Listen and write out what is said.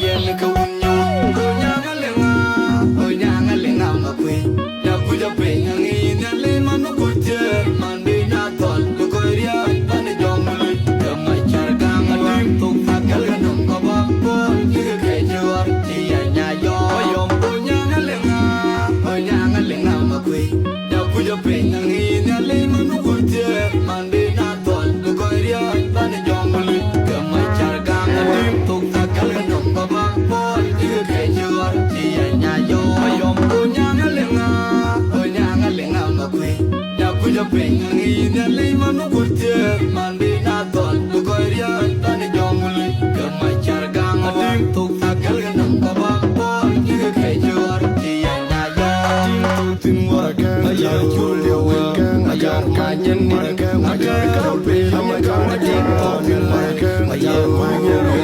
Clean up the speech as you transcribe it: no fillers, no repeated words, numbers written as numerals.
yen ka unyo nya ngalenga nya ngalenga makwe ya kuja pe ngi na le manu kurje mande na tol ko ria pan jomul ka ma charga ngalim to fakal nam ka ba ko ke ke jor ti nya yo yom nya ngalenga makwe ya kuja pe ngi na le manu kurje mande na tol ko ria pan jomul ka ma charga ngalim to fakal nam ka ba ko ke ke jor ti nya yo yom nya ngalenga makwe ya kuja pe ngi na le manu kurje mande na tol ko ria pan jomul ka ma charga ngalim to fakal nam ka ba ko ke ke jor ti nya yo tin waraga ya julio agar kanyen ni agar ka pe agar ka tin to waraga ya